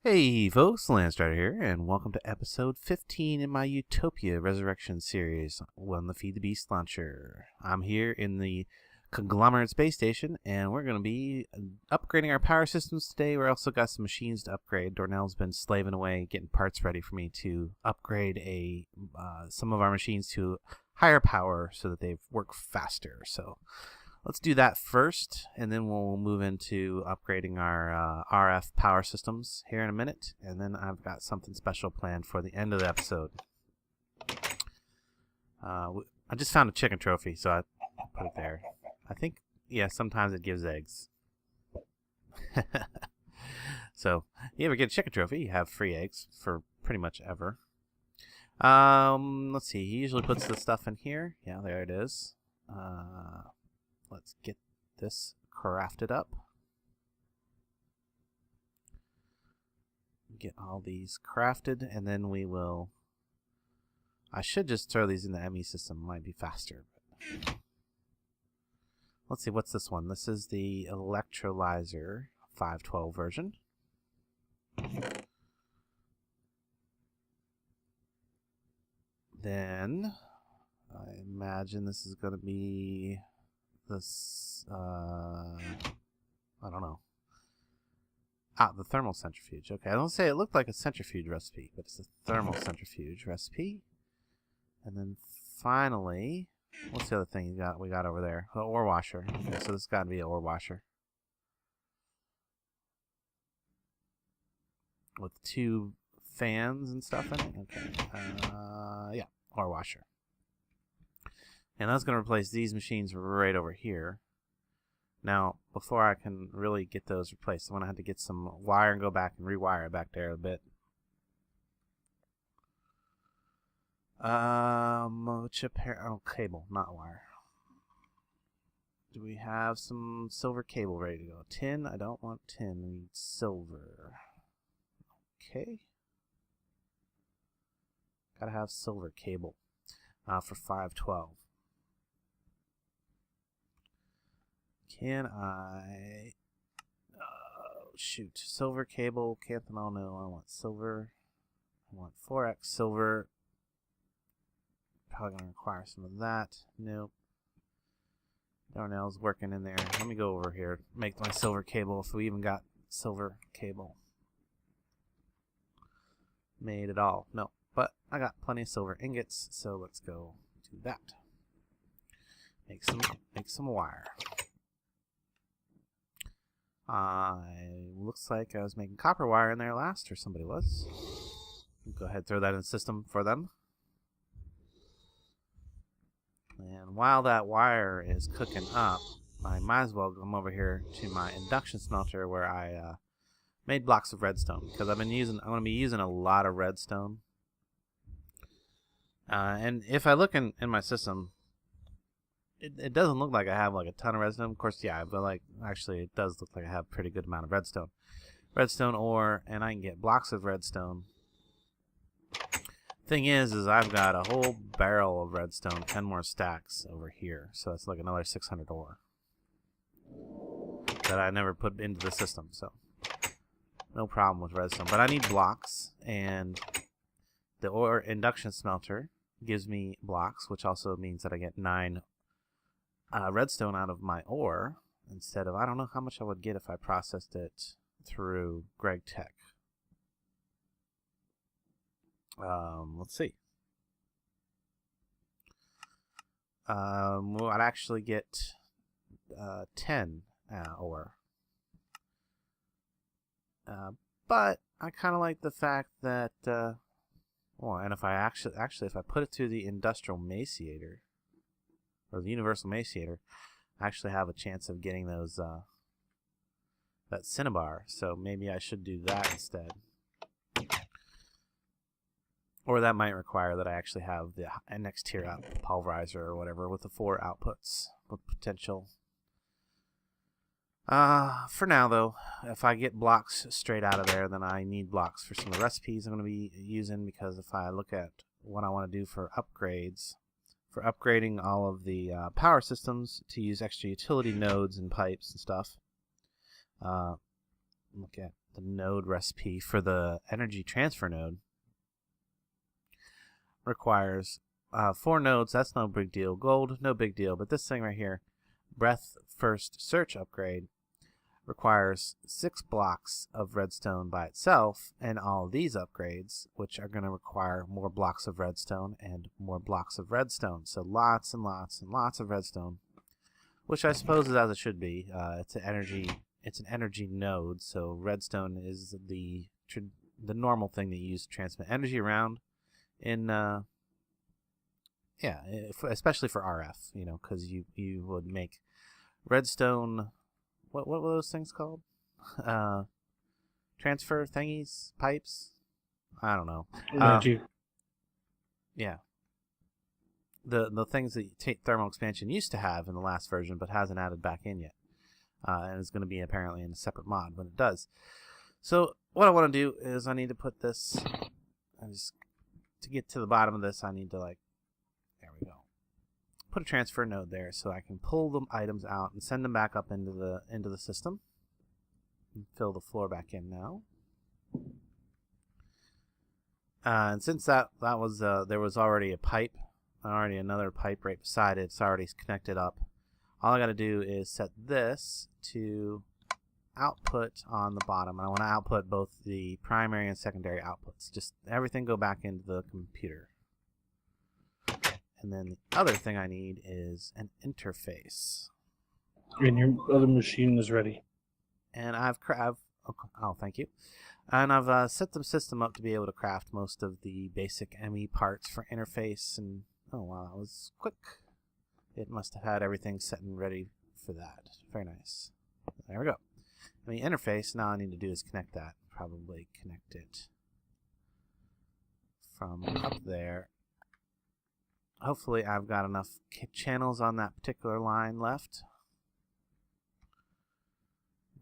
Hey folks, Landstryder here, and welcome to episode 15 in my Utopia Resurrection series on the Feed the Beast launcher. I'm here in the Conglomerate space station, and we're going to be upgrading our power systems today. We also got some machines to upgrade. Dornell's been slaving away, getting parts ready for me to upgrade some of our machines to higher power so that they work faster. So let's do that first, and then we'll move into upgrading our RF power systems here in a minute. And then I've got something special planned for the end of the episode. I just found a chicken trophy, so I put it there. I think, yeah, sometimes it gives eggs. So, you ever get a chicken trophy, you have free eggs for pretty much ever. Let's see, he usually puts the stuff in here. Yeah, there it is. Let's get this crafted up. Get all these crafted, and then we will... I should just throw these in the ME system. Might be faster. But let's see, what's this one? This is the Electrolyzer 512 version. Then, I imagine this is going to be... this, I don't know. The thermal centrifuge. Okay, I don't say it looked like a centrifuge recipe, but it's a thermal centrifuge recipe. And then finally, what's the other thing we got over there? The ore washer. Okay, so this has got to be an ore washer. With two fans and stuff in it? Okay. Yeah, ore washer. And that's going to replace these machines right over here. Now, before I can really get those replaced, I'm going to have to get some wire and go back and rewire it back there a bit. Cable, not wire. Do we have some silver cable ready to go? Tin? I don't want tin. We need silver. Okay. Gotta have silver cable for 512. Can I... shoot. Silver cable. Canthanol, no. I want silver. I want 4x silver. Probably going to require some of that. Nope. Darnell's working in there. Let me go over here. Make my silver cable if we even got silver cable. Made it all. No. But I got plenty of silver ingots, so let's go do that. Make some wire. Looks like I was making copper wire in there last, or somebody was. Go ahead and throw that in the system for them. And while that wire is cooking up, I might as well come over here to my induction smelter where I made blocks of redstone, because I'm going to be using a lot of redstone. And if I look in my system, it doesn't look like I have like a ton of redstone. Of course, yeah, but like actually it does look like I have a pretty good amount of redstone. Redstone ore, and I can get blocks of redstone. Thing is I've got a whole barrel of redstone, 10 more stacks over here. So that's like another 600 ore that I never put into the system. So no problem with redstone. But I need blocks, and the ore induction smelter gives me blocks, which also means that I get 9 redstone out of my ore instead of, I don't know how much I would get if I processed it through GregTech. Let's see. Well, I'd actually get 10 ore. But I kind of like the fact that, well, and if I actually if I put it through the industrial maciator, or the universal maciator, I actually have a chance of getting those, that cinnabar. So maybe I should do that instead. Or that might require that I actually have the next tier up pulverizer or whatever with the 4 outputs with potential. For now though, if I get blocks straight out of there, then I need blocks for some of the recipes I'm going to be using, because if I look at what I want to do for upgrades, for upgrading all of the power systems to use extra utility nodes and pipes and stuff, look at the node recipe for the energy transfer node. Requires 4 nodes. That's no big deal. Gold, no big deal. But this thing right here, breath first search upgrade, requires 6 blocks of redstone by itself, and all of these upgrades, which are going to require more blocks of redstone and more blocks of redstone. So lots and lots and lots of redstone, which I suppose is as it should be. It's an energy node, so redstone is the normal thing that you use to transmit energy around. Especially for RF, because you would make redstone. What were those things called? Transfer thingies, pipes. I don't know. Energy. Yeah. The things that thermal expansion used to have in the last version, but hasn't added back in yet, and is going to be apparently in a separate mod when it does. So what I want to do is I need to put this. To get to the bottom of this, I need to there we go. Put a transfer node there so I can pull the items out and send them back up into the system. And fill the floor back in now. And since that was there was already another pipe right beside it. It's already connected up. All I got to do is set this to output on the bottom. And I want to output both the primary and secondary outputs. Just everything go back into the computer. And then the other thing I need is an interface. And your other machine is ready. And thank you. And I've set the system up to be able to craft most of the basic ME parts for interface. And oh wow, that was quick. It must have had everything set and ready for that. Very nice. There we go. And the interface, now I need to do is connect that. Probably connect it from up there. Hopefully I've got enough channels on that particular line left.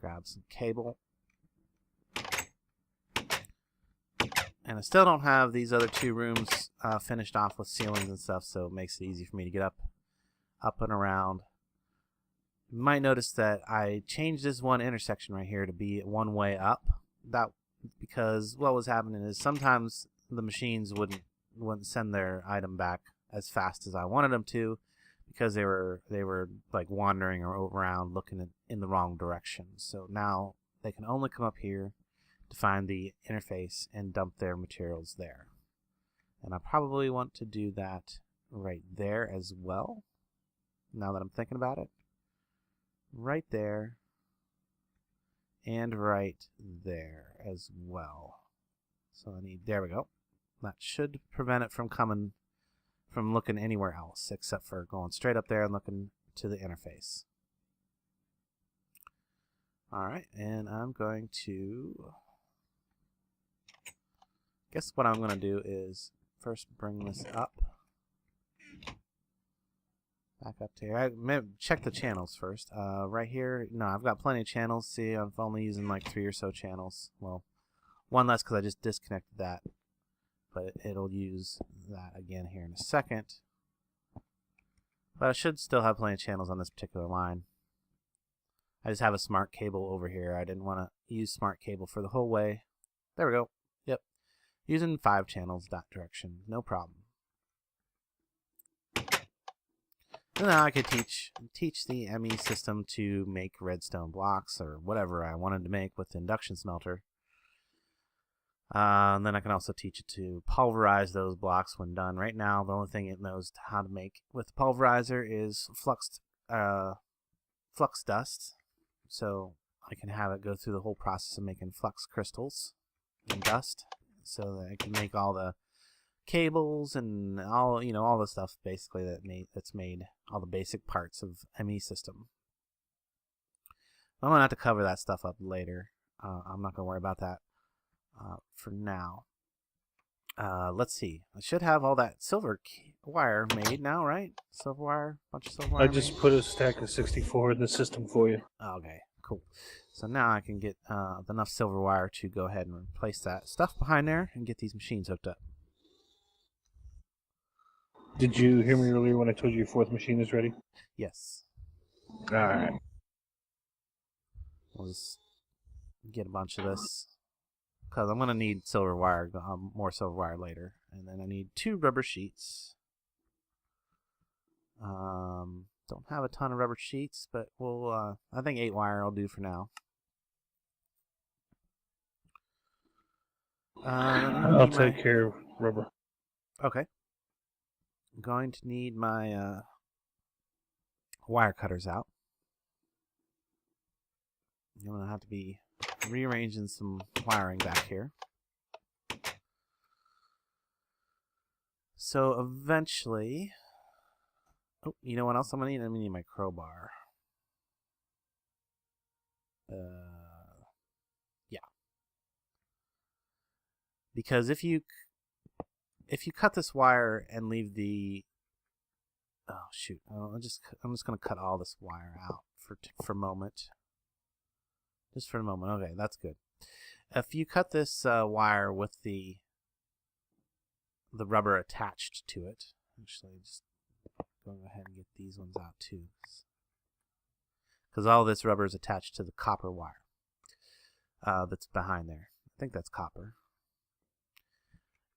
Grab some cable. And I still don't have these other 2 rooms finished off with ceilings and stuff, so it makes it easy for me to get up and around. You might notice that I changed this one intersection right here to be one way up. That because what was happening is sometimes the machines wouldn't send their item back as fast as I wanted them to, because they were like wandering around looking in the wrong direction. So now they can only come up here to find the interface and dump their materials there. And I probably want to do that right there as well, now that I'm thinking about it. Right there and right there as well. So there we go. That should prevent it from looking anywhere else except for going straight up there and looking to the interface. Alright, and I'm going to... guess what I'm going to do is first bring this up. Back up to here. I may check the channels first. Right here, no, I've got plenty of channels. See, I'm only using like 3 or so channels. Well, one less because I just disconnected that. But it'll use that again here in a second. But I should still have plenty of channels on this particular line. I just have a smart cable over here. I didn't want to use smart cable for the whole way. There we go. Yep. Using 5 channels that direction. No problem. And now I could teach the ME system to make redstone blocks or whatever I wanted to make with the induction smelter. And then I can also teach it to pulverize those blocks when done. Right now, the only thing it knows how to make with the pulverizer is flux dust. So I can have it go through the whole process of making flux crystals and dust, so that I can make all the cables and all the stuff basically that's made all the basic parts of ME system. I'm gonna have to cover that stuff up later. I'm not gonna worry about that for now. Let's see. I should have all that silver wire made now, right? Silver wire, bunch of silver wire. I just put a stack of 64 in the system for you. Okay, cool. So now I can get enough silver wire to go ahead and replace that stuff behind there and get these machines hooked up. Did you hear me earlier when I told you your 4th machine is ready? Yes. Alright. Was get a bunch of this because I'm gonna need silver wire, more silver wire later, and then I need 2 rubber sheets. Don't have a ton of rubber sheets, but we'll I think 8 wire will do for now. I'll take care of rubber. Okay. I'm going to need my wire cutters out. I'm going to have to be rearranging some wiring back here. So eventually... Oh, you know what else I'm going to need? I'm going to need my crowbar. Yeah. Because if you cut this wire and leave the... Oh, shoot. I'm just going to cut all this wire out for a moment. Just for a moment. Okay, that's good. If you cut this wire with the rubber attached to it, actually, just go ahead and get these ones out too, because all this rubber is attached to the copper wire that's behind there. I think that's copper.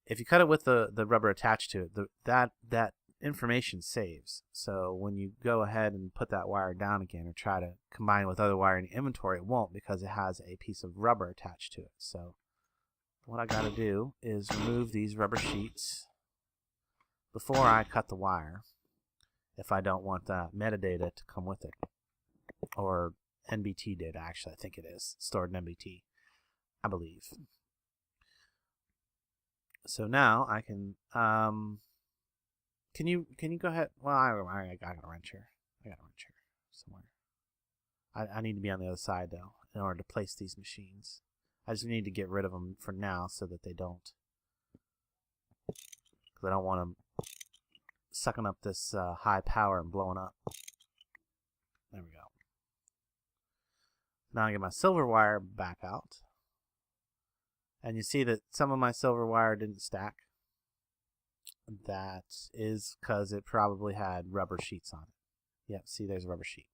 If you cut it with the rubber attached to it, that information saves. So when you go ahead and put that wire down again or try to combine with other wire in the inventory, it won't, because it has a piece of rubber attached to it. So what I got to do is remove these rubber sheets before I cut the wire, if I don't want the metadata to come with it, or NBT data. Actually, I think it is stored in NBT, I believe. So now I can can you go ahead? Well, I got a wrench here. I got a wrench here somewhere. I need to be on the other side though in order to place these machines. I just need to get rid of them for now so that they don't, because I don't want them sucking up this high power and blowing up. There we go. Now I get my silver wire back out. And you see that some of my silver wire didn't stack. That is because it probably had rubber sheets on it. Yep, see, there's a rubber sheet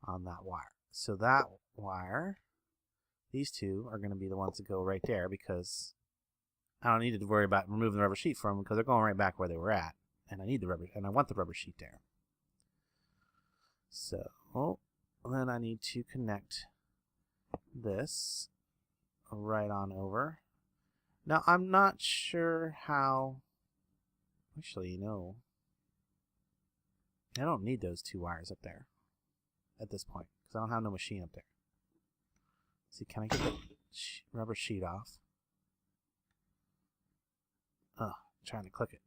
on that wire. So that wire, these two are going to be the ones that go right there, because I don't need to worry about removing the rubber sheet from them, because they're going right back where they were at. And I need the rubber, and I want the rubber sheet there. So then I need to connect this right on over. Now I'm not sure how. Actually, you know, I don't need those 2 wires up there at this point, because I don't have no machine up there. See, can I get the rubber sheet off? Oh, I'm trying to click it.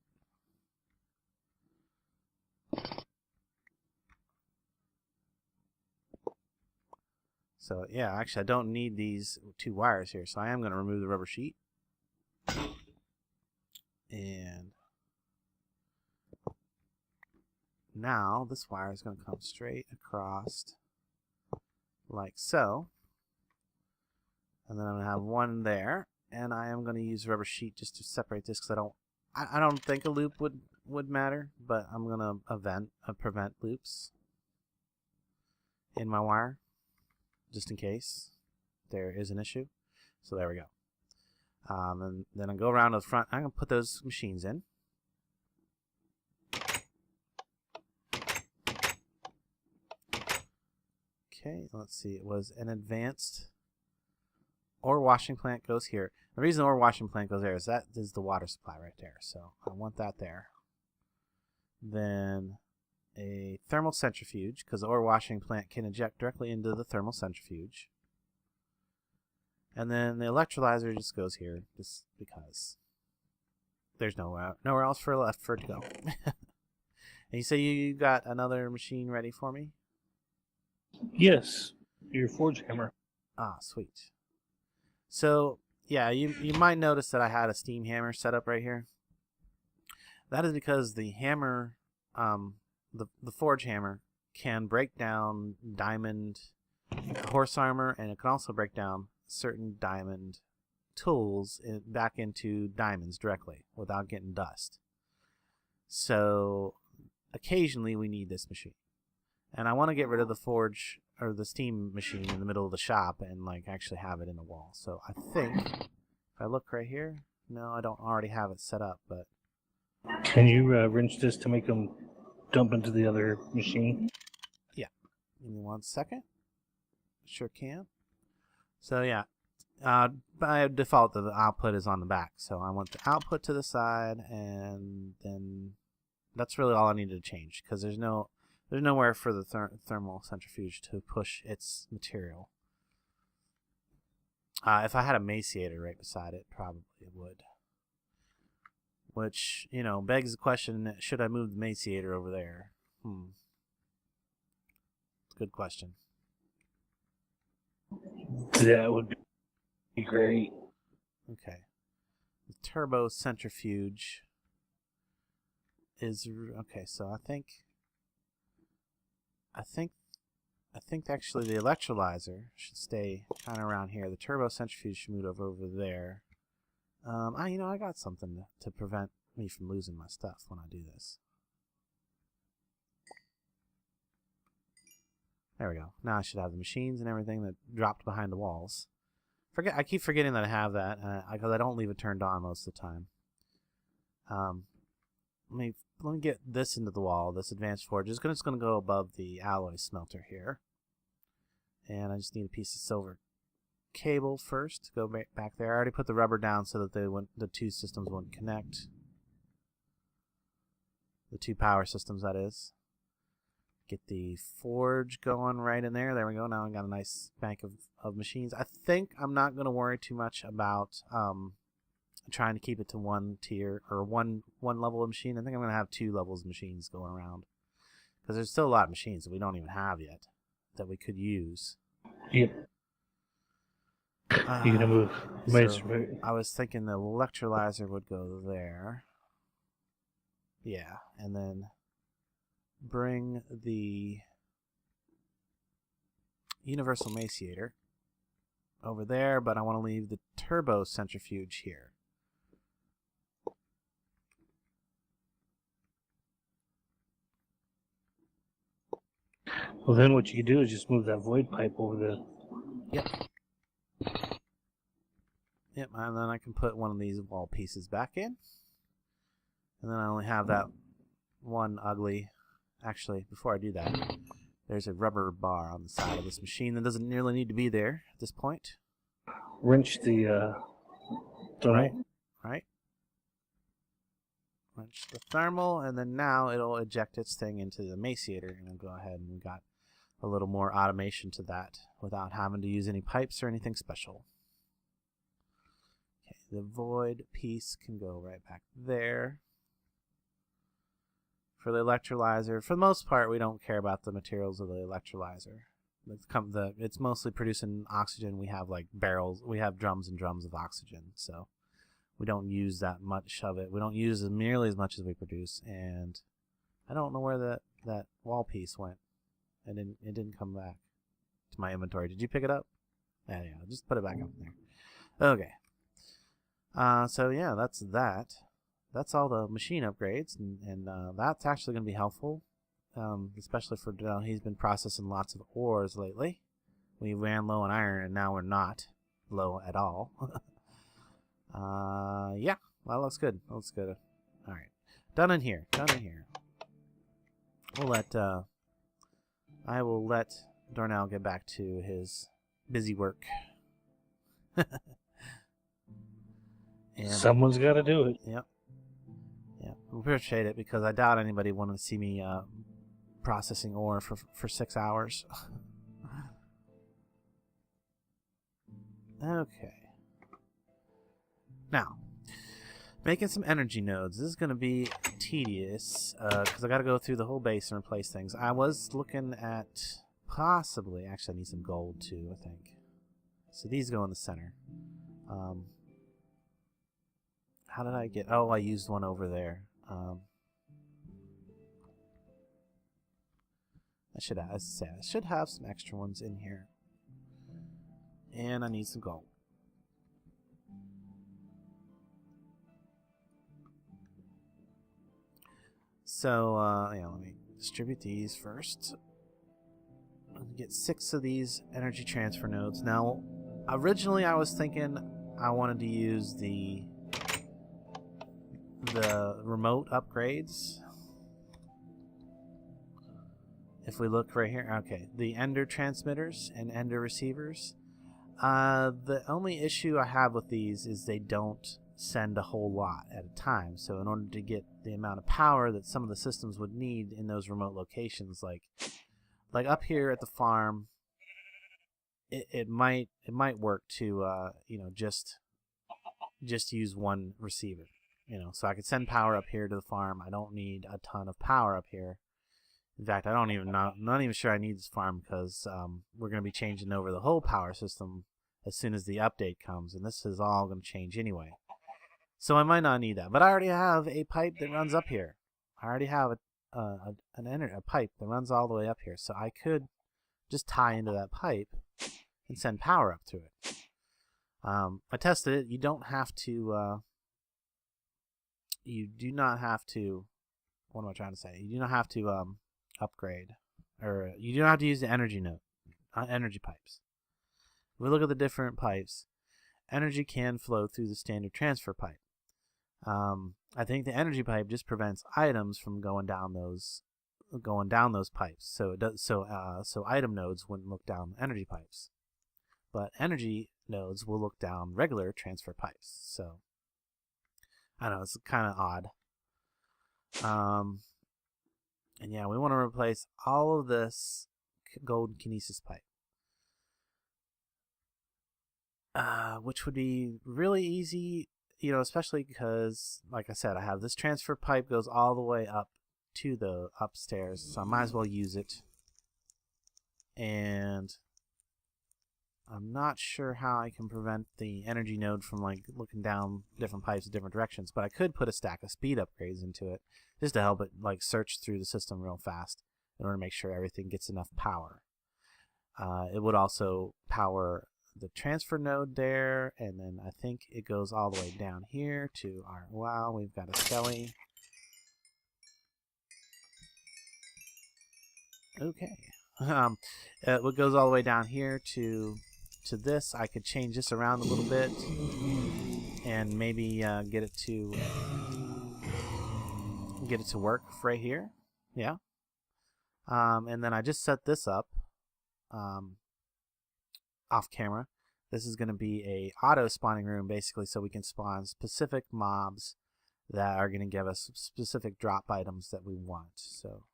So yeah, actually I don't need these 2 wires here, so I am going to remove the rubber sheet. And now this wire is going to come straight across like so. And then I'm going to have one there, and I am going to use rubber sheet just to separate this, because I don't think a loop would matter, but I'm going to prevent loops in my wire, just in case there is an issue. So there we go. And then I go around to the front. I'm going to put those machines in. Okay, let's see. It was an advanced ore washing plant goes here. The reason the ore washing plant goes there is that is the water supply right there. So I want that there. Then a thermal centrifuge, because the ore washing plant can inject directly into the thermal centrifuge. And then the electrolyzer just goes here, just because there's nowhere else for it to go. And you say you got another machine ready for me? Yes, your forge hammer. Ah, sweet. So yeah, you might notice that I had a steam hammer set up right here. That is because the hammer, the forge hammer, can break down diamond horse armor, and it can also break down certain diamond tools back into diamonds directly without getting dust. So occasionally we need this machine. And I want to get rid of the forge or the steam machine in the middle of the shop and like actually have it in the wall. So I think if I look right here, no, I don't already have it set up, but Can you wrench this to make them dump into the other machine? yeah. Give me 1 second. Sure can. So yeah, by default the output is on the back. So I want the output to the side, and then that's really all I needed to change because there's nowhere for the thermal centrifuge to push its material. If I had a maciator right beside it, probably it would. Which, you know, begs the question, should I move the maciator over there? Good question. That would be great. Okay. The turbo centrifuge is... Okay, so I think actually the electrolyzer should stay kind of around here. The turbo centrifuge should move over there. You know, I got something to prevent me from losing my stuff when I do this. There we go. Now I should have the machines and everything that dropped behind the walls. I keep forgetting that I have that because I don't leave it turned on most of the time. Let me get this into the wall. This advanced forge is just going to go above the alloy smelter here, and I just need a piece of silver cable first to go back there. I already put the rubber down so that the two systems wouldn't connect. The two power systems, that is. Get the forge going right in there. There we go. Now I got a nice bank of machines. I think I'm not going to worry too much about trying to keep it to one tier or one level of machine. I think I'm going to have 2 levels of machines going around because there's still a lot of machines that we don't even have yet that we could use. Yep. You're gonna move. So I was thinking the electrolyzer would go there. Yeah, and then bring the universal maciator over there, but I want to leave the turbo centrifuge here. Well, then what you can do is just move that void pipe over the... Yep. Yep, and then I can put one of these wall pieces back in. And then I only have that one ugly... Actually, before I do that, there's a rubber bar on the side of this machine that doesn't nearly need to be there at this point. Wrench the thermal. Right. Wrench the thermal, and then now it'll eject its thing into the maciator, and I'll go ahead and we got a little more automation to that without having to use any pipes or anything special. Okay, the void piece can go right back there. For the electrolyzer, for the most part, we don't care about the materials of the electrolyzer. It's mostly producing oxygen. We have like barrels, we have drums and drums of oxygen, so we don't use that much of it. We don't use nearly as much as we produce, and I don't know where that wall piece went. It didn't come back to my inventory. Did you pick it up? Yeah, just put it back up there. Okay. So yeah, that's that. That's all the machine upgrades, and that's actually going to be helpful, especially for he's been processing lots of ores lately. We ran low on iron, and now we're not low at all. Yeah, well, looks good. Looks good. All right, done in here. We'll let I will let Darnell get back to his busy work. And someone's got to do it. Yep. Yeah, I appreciate it because I doubt anybody wanted to see me processing ore for 6 hours. Okay. Now, making some energy nodes. This is going to be tedious because I got to go through the whole base and replace things. I was looking at possibly, actually I need some gold too, I think. So these go in the center. How did I get... Oh, I used one over there. I should have some extra ones in here. And I need some gold. So, yeah, let me distribute these first. get 6 of these energy transfer nodes. Now, originally I was thinking I wanted to use the remote upgrades. If we look right here, okay, the Ender transmitters and Ender receivers. The only issue I have with these is they don't send a whole lot at a time. So in order to get the amount of power that some of the systems would need in those remote locations, like up here at the farm, it might work to just use one receiver. So I could send power up here to the farm. I don't need a ton of power up here. In fact, I'm not even sure I need this farm because we're going to be changing over the whole power system as soon as the update comes, and this is all going to change anyway. So I might not need that, but I already have a pipe that runs up here. I already have a pipe that runs all the way up here, so I could just tie into that pipe and send power up to it. I tested it. You don't have to. You do not have to. What am I trying to say? You do not have to upgrade, or you do not have to use the energy pipes. If we look at the different pipes, energy can flow through the standard transfer pipe. I think the energy pipe just prevents items from going down those pipes. So it does. So item nodes wouldn't look down energy pipes, but energy nodes will look down regular transfer pipes. So I don't know, it's kind of odd. And yeah, we want to replace all of this gold kinesis pipe, which would be really easy, especially because, like I said, I have this transfer pipe goes all the way up to the upstairs, so I might as well use it. And I'm not sure how I can prevent the energy node from looking down different pipes in different directions, but I could put a stack of speed upgrades into it just to help it search through the system real fast in order to make sure everything gets enough power. It would also power the transfer node there, and then I think it goes all the way down here to our, wow, we've got a skelly. Okay. It goes all the way down here to this. I could change this around a little bit and maybe get it to work right here. Yeah. And then I just set this up off camera. This is going to be a auto spawning room, basically, so we can spawn specific mobs that are going to give us specific drop items that we want. So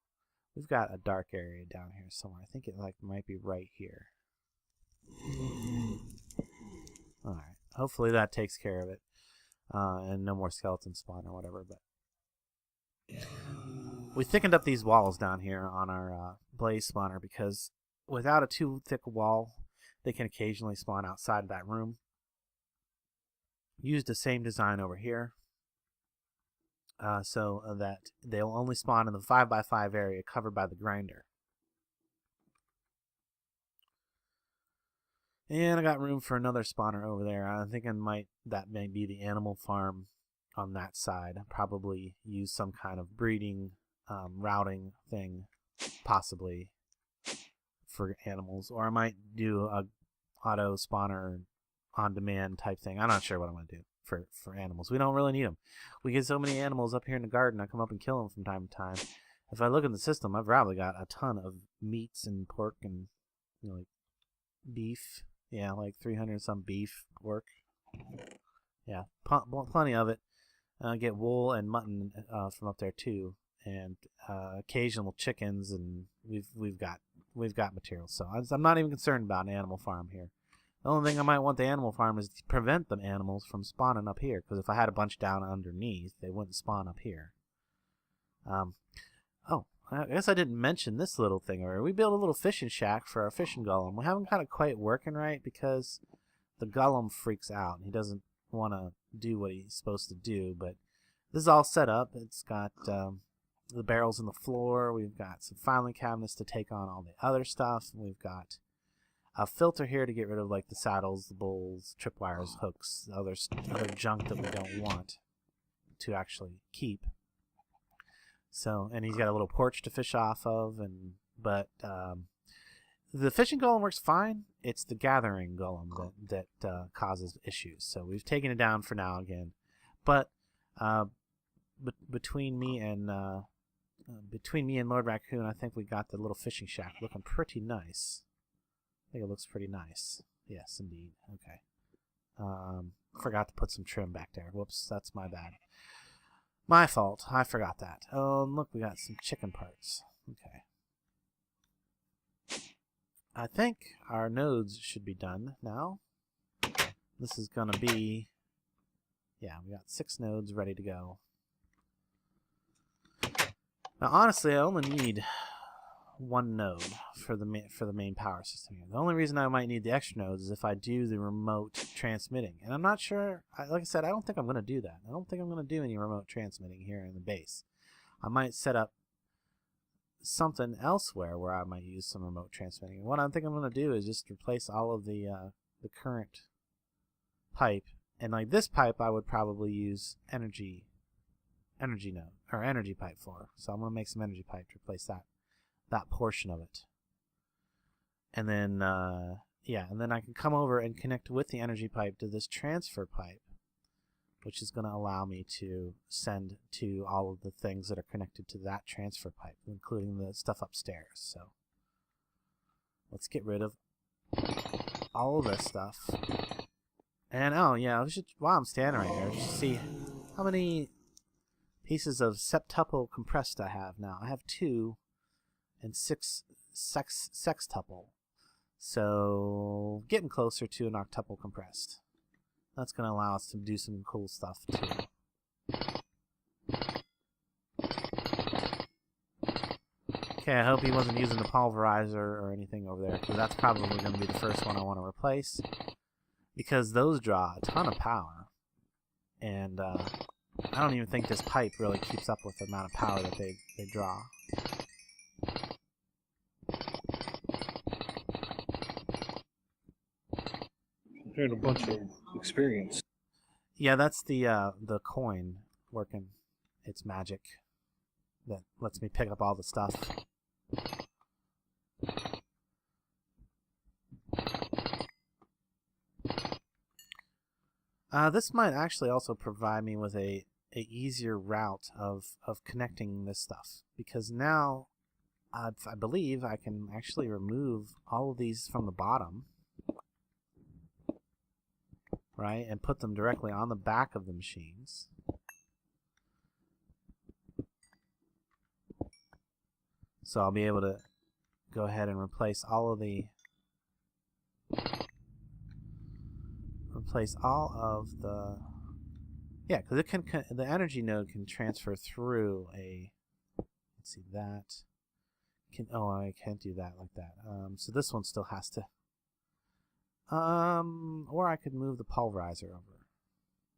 we've got a dark area down here somewhere. I think it might be right here. Alright, hopefully that takes care of it, and no more skeleton spawn or whatever. But we thickened up these walls down here on our blaze spawner because without a too thick wall, they can occasionally spawn outside of that room. Used the same design over here, so that they'll only spawn in the 5x5 area covered by the grinder. And I got room for another spawner over there. I think that may be the animal farm on that side. I'll probably use some kind of breeding, routing thing, possibly, for animals. Or I might do a auto spawner on demand type thing. I'm not sure what I'm going to do for animals. We don't really need them. We get so many animals up here in the garden, I come up and kill them from time to time. If I look in the system, I've probably got a ton of meats and pork and beef. Yeah, 300 some beef, pork. Yeah, plenty of it. Get wool and mutton from up there too, and occasional chickens, and we've got material. So I'm not even concerned about an animal farm here. The only thing I might want the animal farm is to prevent the animals from spawning up here, because if I had a bunch down underneath, they wouldn't spawn up here. Oh, I guess I didn't mention this little thing earlier. We built a little fishing shack for our fishing golem. We haven't got it quite working right because the golem freaks out and he doesn't want to do what he's supposed to do. But this is all set up. It's got the barrels in the floor. We've got some filing cabinets to take on all the other stuff. We've got a filter here to get rid of the saddles, the bowls, tripwires, hooks, other junk that we don't want to actually keep. So, and he's got a little porch to fish off of, but the fishing golem works fine. It's the gathering golem that causes issues. So we've taken it down for now again. But between me and Lord Raccoon, I think we got the little fishing shack looking pretty nice. I think it looks pretty nice. Yes, indeed. Okay. Forgot to put some trim back there. Whoops, that's my bad. My fault. I forgot that. Oh, look, we got some chicken parts. Okay. I think our nodes should be done now. This is going to be... Yeah, we got 6 nodes ready to go. Now, honestly, I only need 1 node for the main power system here. The only reason I might need the extra nodes is if I do the remote transmitting. And I'm not sure... like I said, I don't think I'm going to do that. I don't think I'm going to do any remote transmitting here in the base. I might set up something elsewhere where I might use some remote transmitting. And what I think I'm going to do is just replace all of the current pipe. And like this pipe, I would probably use energy node or energy pipe for. So I'm going to make some energy pipe to replace that portion of it. And then yeah, and then I can come over and connect with the energy pipe to this transfer pipe, which is going to allow me to send to all of the things that are connected to that transfer pipe, including the stuff upstairs. So let's get rid of all of this stuff. And oh yeah, while I'm standing right here, just see how many pieces of septuple compressed I have now. I have 2 and 6 sextuple. So getting closer to an octuple compressed. That's going to allow us to do some cool stuff too. Okay, I hope he wasn't using the pulverizer or anything over there, because that's probably going to be the first one I want to replace. Because those draw a ton of power. And I don't even think this pipe really keeps up with the amount of power that they draw. There's a bunch of experience. Yeah, that's the coin working its magic that lets me pick up all the stuff. This might actually also provide me with a easier route of connecting this stuff, because now I believe I can actually remove all of these from the bottom, right, and put them directly on the back of the machines. So I'll be able to go ahead and replace all of the yeah, because it can the energy node can transfer through a, let's see, that can, oh, I can't do that like that. So this one still has to, or I could move the pulverizer over,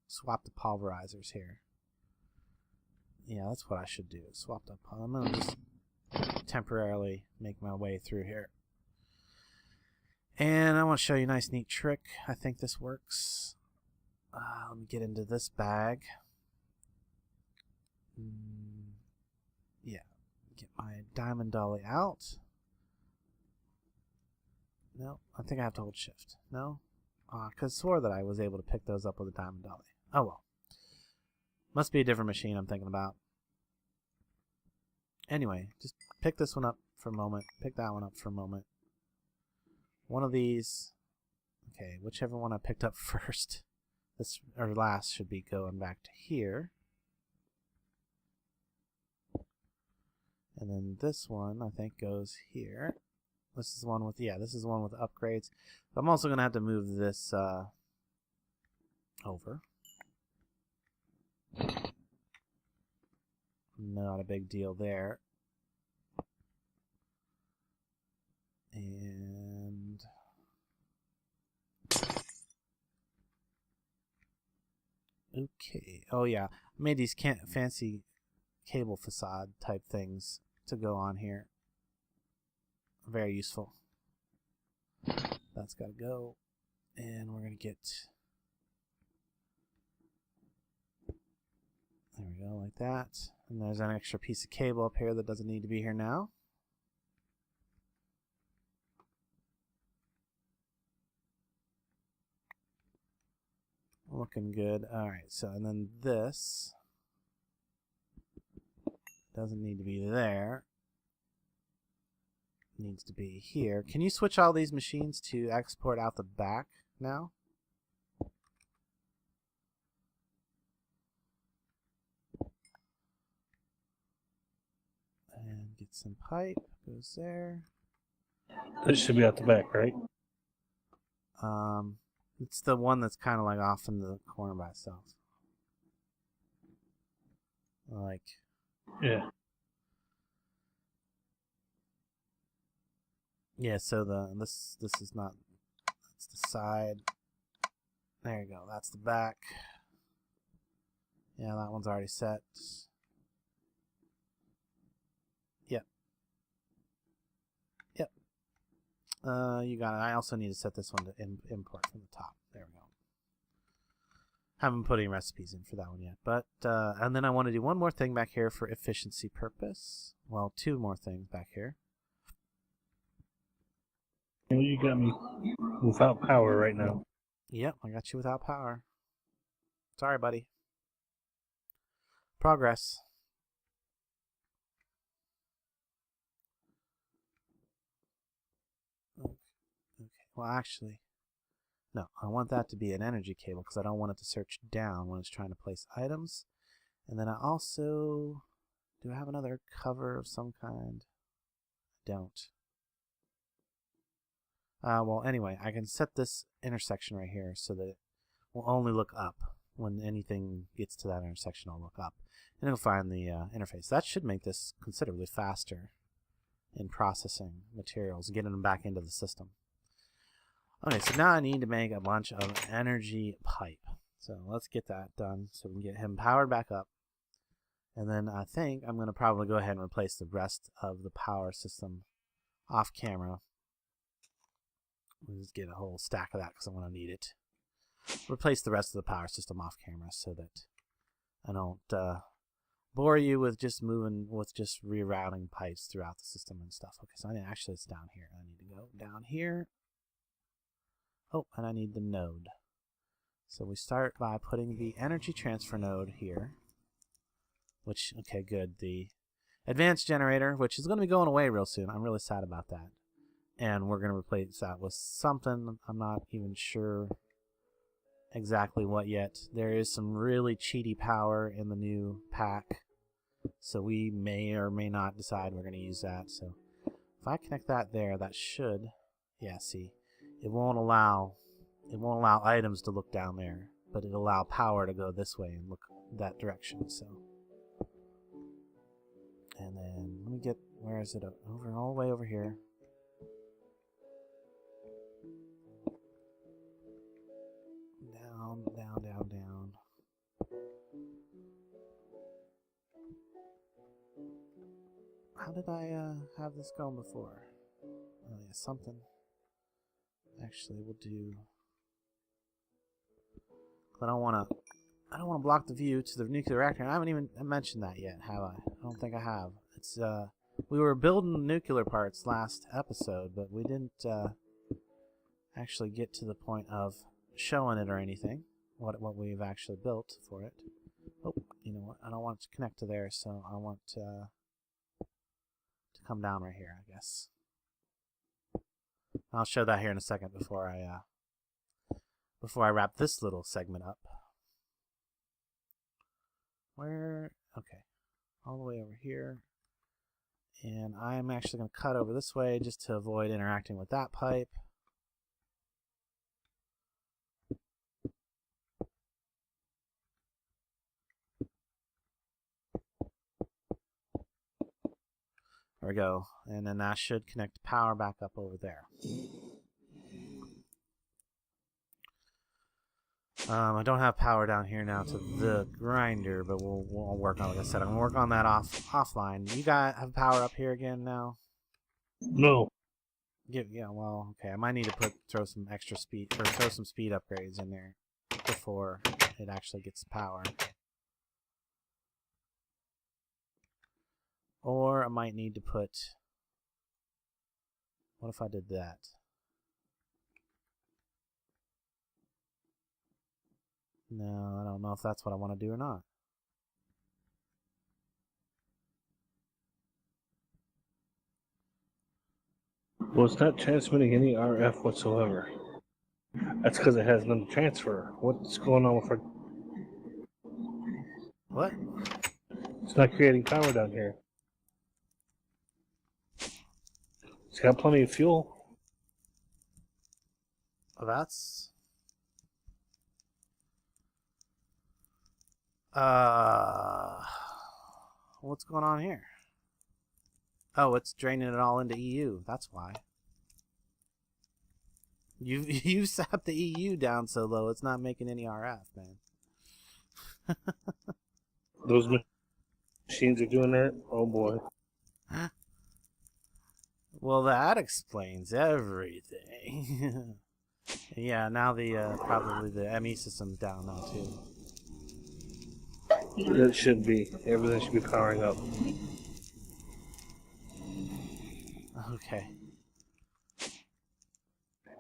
swap the pulverizers here. Yeah, that's what I should do. Swap the I'm gonna just temporarily make my way through here. And I want to show you a nice neat trick. I think this works. Let me get into this bag. Yeah, get my diamond dolly out. No, I think I have to hold shift. No? Because I swore that I was able to pick those up with a diamond dolly. Oh well. Must be a different machine I'm thinking about. Anyway, just pick this one up for a moment. Pick that one up for a moment. One of these, okay, whichever one I picked up first, this or last, should be going back to here. And then this one, I think, goes here. This is the one with, yeah, this is the one with upgrades. I'm also going to have to move this over. Not a big deal there. And okay. Oh yeah, I made these fancy cable facade type things to go on here. Very useful. That's got to go, and we're gonna get. There we go, like that. And there's an extra piece of cable up here that doesn't need to be here now. looking good. All right, so and then this doesn't need to be there. It needs to be here. Can you switch all these machines to export out the back now? And get some pipe. Goes there. That should be out the back, right? It's the one that's kind of like off in the corner by itself. Like, Yeah. yeah. So this is not. That's the side. There you go. That's the back. Yeah, that one's already set. Yep. Yep. You got it. I also need to set this one to import from the top. There we go. Haven't put any recipes in for that one yet. But, and then I want to do one more thing back here for efficiency purpose. Well, two more things back here. Well, you got me without power right now. Yep, I got you without power. Sorry, buddy. Progress. Okay. Well, actually, no. I want that to be an energy cable because I don't want it to search down when it's trying to place items. And then I also... Do I have another cover of some kind? I don't. Well, anyway, I can set this intersection right here so that it will only look up. When anything gets to that intersection, I'll look up. And it'll find the interface. That should make this considerably faster in processing materials, getting them back into the system. Okay, so now I need to make a bunch of energy pipe. So let's get that done so we can get him powered back up. And then I think I'm going to probably go ahead and replace the rest of the power system off camera. We'll just get a whole stack of that because I'm going to need it. Replace the rest of the power system off camera so that I don't bore you with just rerouting pipes throughout the system and stuff. Okay, so actually it's down here. I need to go down here. Oh, and I need the node. So we start by putting the energy transfer node here. Which, okay, good. The advanced generator, which is going to be going away real soon. I'm really sad about that. And we're going to replace that with something. I'm not even sure exactly what yet. There is some really cheaty power in the new pack. So we may or may not decide we're going to use that. So if I connect that there, that should, yeah, see, it won't allow items to look down there, but it'll allow power to go this way and look that direction. So, and then let me get, where is it? Over, all the way over here. Down, down, down, down. How did I have this going before? Oh yeah, something. Actually, we'll do. I don't want to block the view to the nuclear reactor. And I haven't even mentioned that yet, have I? I don't think I have. It's we were building nuclear parts last episode, but we didn't actually get to the point of showing it or anything. What we've actually built for it. Oh, you know what? I don't want it to connect to there, so I want to come down right here, I guess. I'll show that here in a second before I wrap this little segment up. Where? Okay, all the way over here. And I'm actually going to cut over this way just to avoid interacting with that pipe. There we go. And then that should connect power back up over there. I don't have power down here now to the grinder, but we'll work on it. Like I said, I'm going to work on that offline. You guys have power up here again now? No. Yeah, well, okay. I might need to throw some extra speed, or throw some speed upgrades in there before it actually gets power. Or I might need to put... What if I did that? No, I don't know if that's what I want to do or not. Well, it's not transmitting any RF whatsoever. That's because it has none to transfer. What's going on with our... What? It's not creating power down here. It's got plenty of fuel. Well, that's... What's going on here? Oh, it's draining it all into EU. That's why. You sapped the EU down so low, it's not making any RF, man. Those machines are doing that? Oh, boy. Well, that explains everything. Yeah, now the probably the ME system's down now, too. It should be. Everything should be powering up. Okay.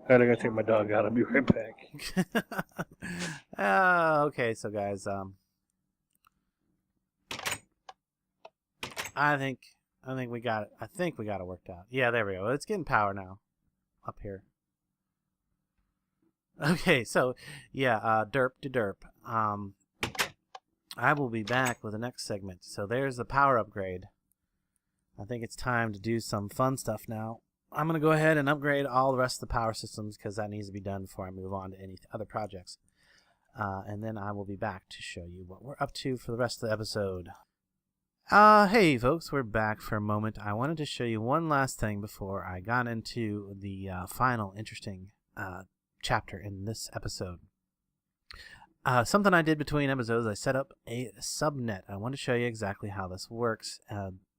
Alright, I gotta take my dog out. I'll be right back. Okay, so guys, I think we got it. I think we got it worked out. Yeah, there we go. It's getting power now, up here. Okay, so yeah, derp to derp. I will be back with the next segment. So there's the power upgrade. I think it's time to do some fun stuff now. I'm going to go ahead and upgrade all the rest of the power systems because that needs to be done before I move on to any other projects. And then I will be back to show you what we're up to for the rest of the episode. Hey folks, we're back for a moment. I wanted to show you one last thing before I got into the final interesting chapter in this episode. Something I did between episodes, I set up a subnet. I want to show you exactly how this works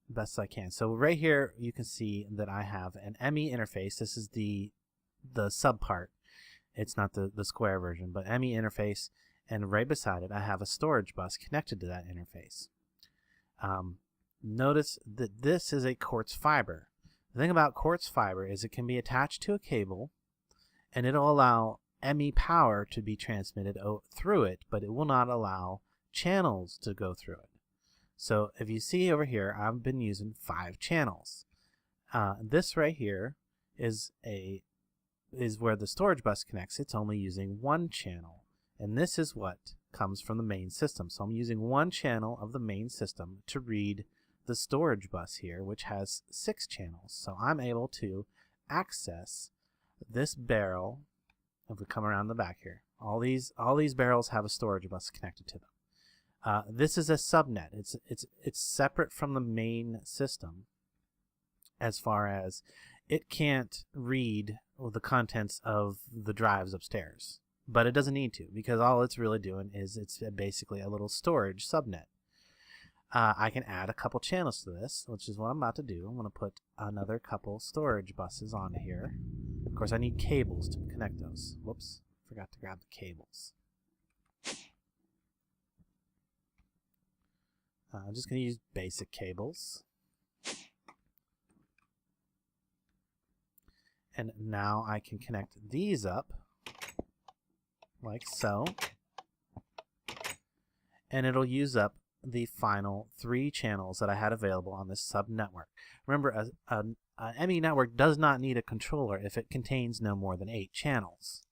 best I can. So right here you can see that I have an ME interface. This is the sub part. It's not the square version, but ME interface, and right beside it I have a storage bus connected to that interface. Notice that this is a quartz fiber. The thing about quartz fiber is it can be attached to a cable and it'll allow ME power to be transmitted through it, but it will not allow channels to go through it. So if you see over here, I've been using 5 channels. This right here is where the storage bus connects. It's only using 1 channel, and this is what comes from the main system. So I'm using 1 channel of the main system to read the storage bus here, which has 6 channels. So I'm able to access this barrel. If we come around the back here, all these barrels have a storage bus connected to them. This is a subnet. It's separate from the main system as far as it can't read the contents of the drives upstairs. But it doesn't need to, because all it's really doing is it's basically a little storage subnet. I can add a couple channels to this, which is what I'm about to do. I'm going to put another couple storage buses onto here. Of course, I need cables to connect those. Whoops, forgot to grab the cables. I'm just going to use basic cables. And now I can connect these up like so. And it'll use up the final 3 channels that I had available on this sub-network. Remember, an ME network does not need a controller if it contains no more than 8 channels.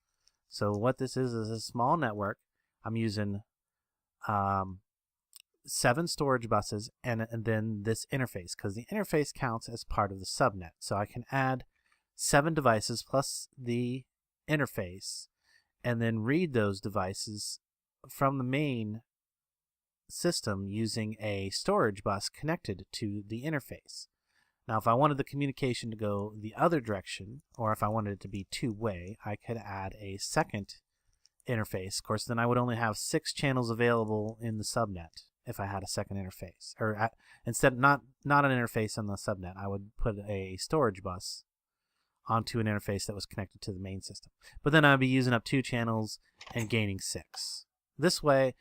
So what this is a small network. I'm using 7 storage buses and then this interface, because the interface counts as part of the subnet. So I can add 7 devices plus the interface and then read those devices from the main system using a storage bus connected to the interface. Now if I wanted the communication to go the other direction, or if I wanted it to be 2-way, I could add a second interface. Of course, then I would only have 6 channels available in the subnet if I had a second interface. Or instead, not an interface on the subnet, I would put a storage bus onto an interface that was connected to the main system. But then I'd be using up 2 channels and gaining 6. This way,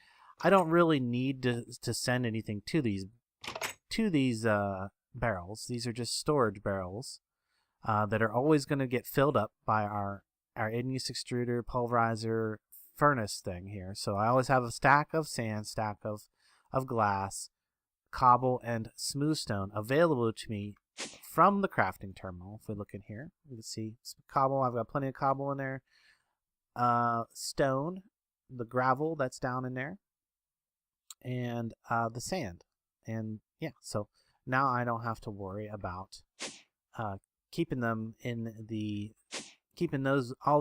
I don't really need to send anything to these barrels. These are just storage barrels that are always going to get filled up by our igneous extruder, pulverizer, furnace thing here. So I always have a stack of sand, stack of glass, cobble, and smooth stone available to me from the crafting terminal. If we look in here, you can see cobble. I've got plenty of cobble in there. Stone, the gravel that's down in there, and the sand. And yeah, so now I don't have to worry about keeping all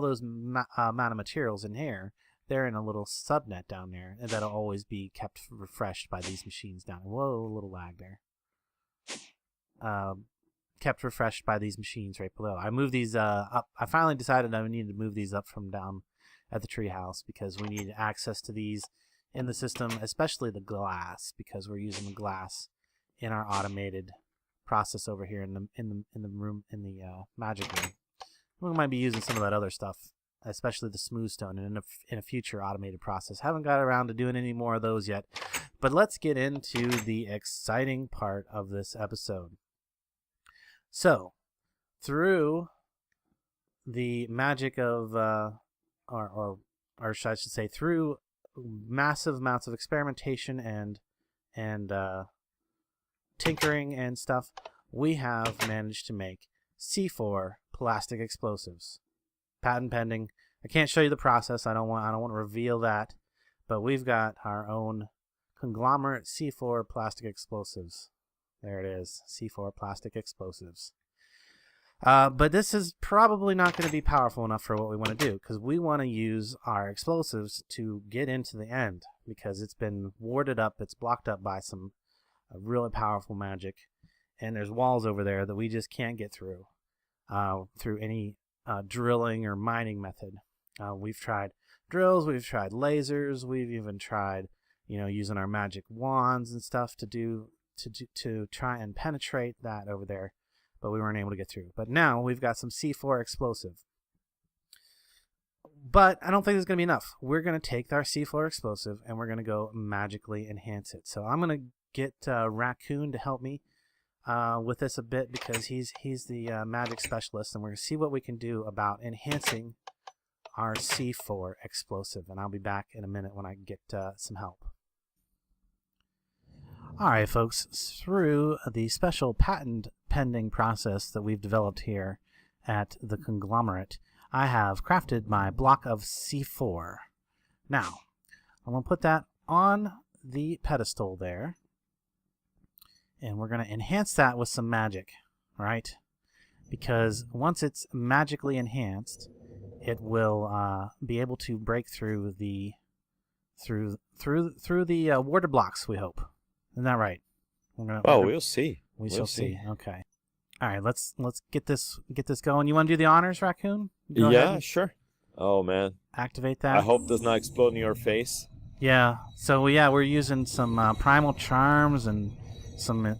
those amount of materials in here. They're in a little subnet down there, and that'll always be kept refreshed by these machines down. Whoa, a little lag there. Kept refreshed by these machines right below. I moved these up. I finally decided I needed to move these up from down at the treehouse because we need access to these in the system, especially the glass, because we're using the glass in our automated process over here in the room, in the magic room. We might be using some of that other stuff, especially the smooth stone, in a future automated process. Haven't got around to doing any more of those yet, but let's get into the exciting part of this episode. So, through the magic of, or I should say, through massive amounts of experimentation and tinkering and stuff, we have managed to make C4 plastic explosives. Patent pending. I can't show you the process. I don't want to reveal that, but we've got our own Conglomerate C4 plastic explosives. There it is, C4 plastic explosives. But this is probably not going to be powerful enough for what we want to do, because we want to use our explosives to get into the end, because it's been warded up, it's blocked up by some really powerful magic, and there's walls over there that we just can't get through any drilling or mining method. We've tried drills, we've tried lasers, we've even tried, using our magic wands and stuff to try and penetrate that over there, but we weren't able to get through. But now we've got some C4 explosive. But I don't think it's going to be enough. We're going to take our C4 explosive and we're going to go magically enhance it. So I'm going to get Raccoon to help me with this a bit, because he's the magic specialist, and we're going to see what we can do about enhancing our C4 explosive. And I'll be back in a minute when I get some help. Alright folks, through the special patent pending process that we've developed here at the Conglomerate, I have crafted my block of C4. Now, I'm going to put that on the pedestal there, and we're going to enhance that with some magic, right? Because once it's magically enhanced, it will be able to break through the warded blocks, we hope. Isn't that right? We'll see. We shall see. Okay. All right. Let's get this going. You want to do the honors, Raccoon? Go ahead. Sure. Oh man. Activate that. I hope it does not explode in your face. Yeah. So we're using some primal charms and some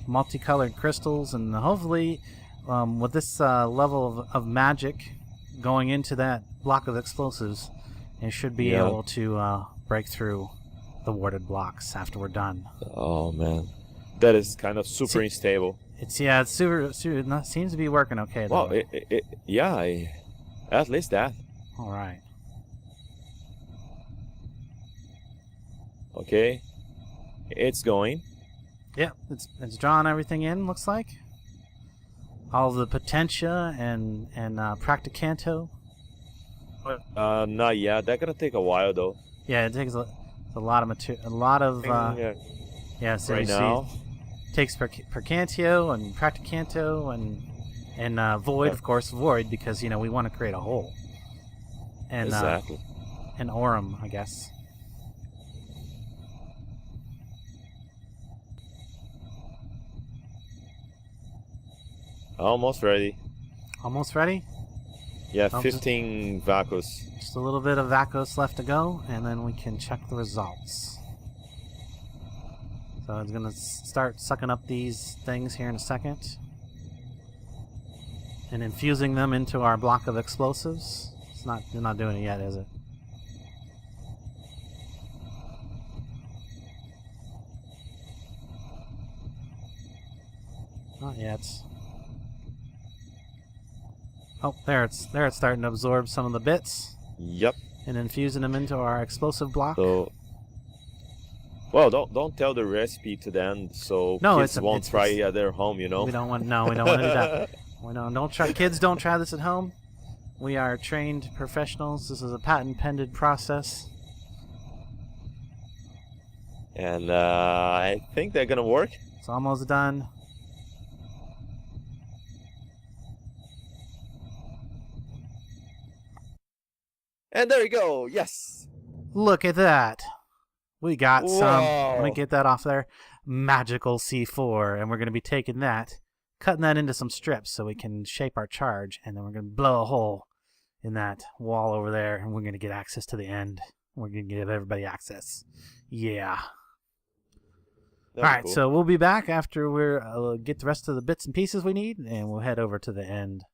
multicolored crystals, and hopefully, with this level of magic going into that block of explosives, it should be able to break through the warded blocks after we're done. Oh man, that is kind of super unstable. It's super. It seems to be working okay though. Well, at least that. All right. Okay, it's going. Yeah, it's drawing everything in. Looks like all of the potentia and practicanto. Not yet. That's gonna take a while though. Yeah, it takes a lot of material, a lot of so right now takes percantio and practicanto and void, of course, void, because we want to create a hole, and exactly, and aurum, I guess. Almost ready. Almost ready. Yeah, 15 Vacos. Just a little bit of Vacos left to go, and then we can check the results. So it's going to start sucking up these things here in a second, and infusing them into our block of explosives. It's not doing it yet, is it? Not yet. Oh, there it's starting to absorb some of the bits. Yep. and infusing them into our explosive block. So, well, don't tell the recipe to them, so No, kids won't try it at their home. You know. We don't want to do that. Kids don't try this at home. We are trained professionals. This is a patent-pending process. And I think they're gonna work. It's almost done. And there you go. Yes. Look at that. We got some. Whoa. Let me get that off there. Magical C4. And we're going to be taking that, cutting that into some strips so we can shape our charge. And then we're going to blow a hole in that wall over there. And we're going to get access to the end. We're going to give everybody access. Yeah. That's all right, cool. so we'll be back after we get the rest of the bits and pieces we need. And we'll head over to the end.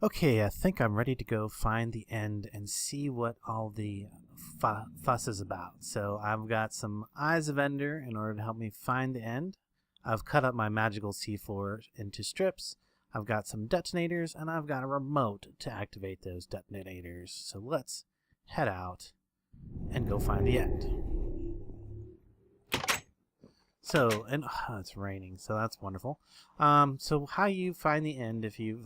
Okay, I think I'm ready to go find the end and see what all the fuss is about. So I've got some Eyes of Ender in order to help me find the end. I've cut up my magical C4 into strips. I've got some detonators, and I've got a remote to activate those detonators. So let's head out and go find the end. So, and it's raining, so that's wonderful. So how you find the end if you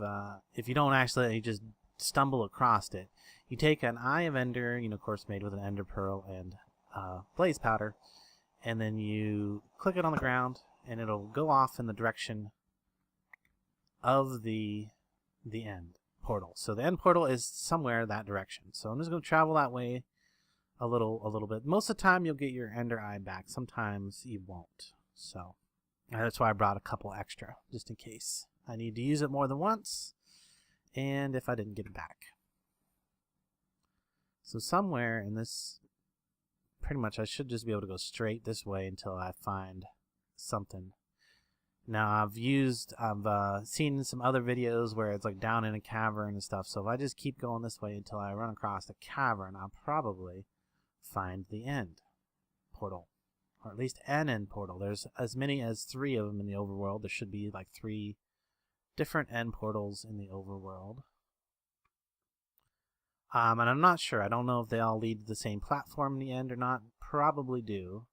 don't actually just stumble across it, you take an Eye of Ender, of course made with an Ender Pearl and blaze powder, and then you click it on the ground, and it'll go off in the direction of the end portal. So the end portal is somewhere that direction. So I'm just going to travel that way a little bit. Most of the time you'll get your Ender Eye back. Sometimes you won't. So that's why I brought a couple extra, just in case I need to use it more than once, and if I didn't get it back. So somewhere in this, pretty much I should just be able to go straight this way until I find something. Now I've seen some other videos where it's like down in a cavern and stuff, so if I just keep going this way until I run across a cavern, I'll probably find the end portal, or at least an end portal. There's as many as 3 of them in the overworld. There should be like 3 different end portals in the overworld. And I'm not sure. I don't know if they all lead to the same platform in the end or not. Probably do.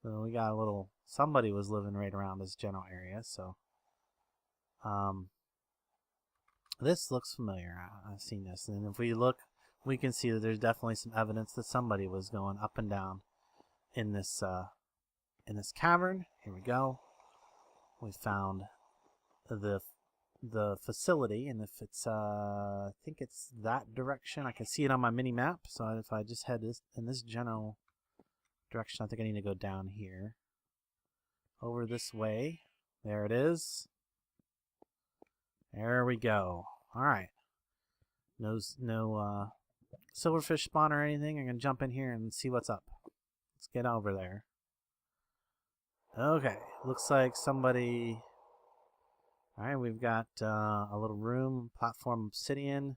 So we got a little... Somebody was living right around this general area, so... this looks familiar. I've seen this. And if we look, we can see that there's definitely some evidence that somebody was going up and down in this cavern. Here we go. We found the facility, and if it's I think it's that direction. I can see it on my mini map. So if I just head in this general direction, I think I need to go down here, over this way. There it is. There we go. All right. No silverfish spawn or anything. I'm gonna jump in here and see what's up. Let's get over there. Okay, looks like somebody... Alright, we've got a little room, platform obsidian.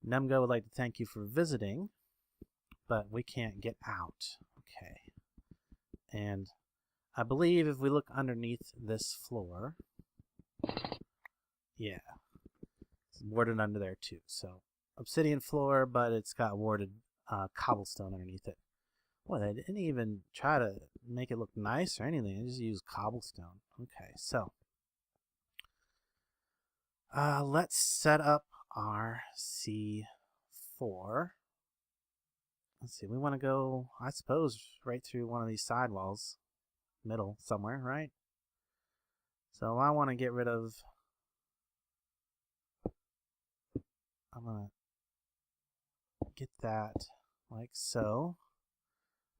Nemgo would like to thank you for visiting, but we can't get out. Okay. And I believe if we look underneath this floor... Yeah. It's warded under there too. So, obsidian floor, but it's got warded cobblestone underneath it. Well, they didn't even try to make it look nice or anything. They just used cobblestone. Okay, so let's set up our C4. Let's see, we want to go, I suppose, right through one of these side walls. Middle somewhere, right? So I want to get rid of... I'm going to get that like so.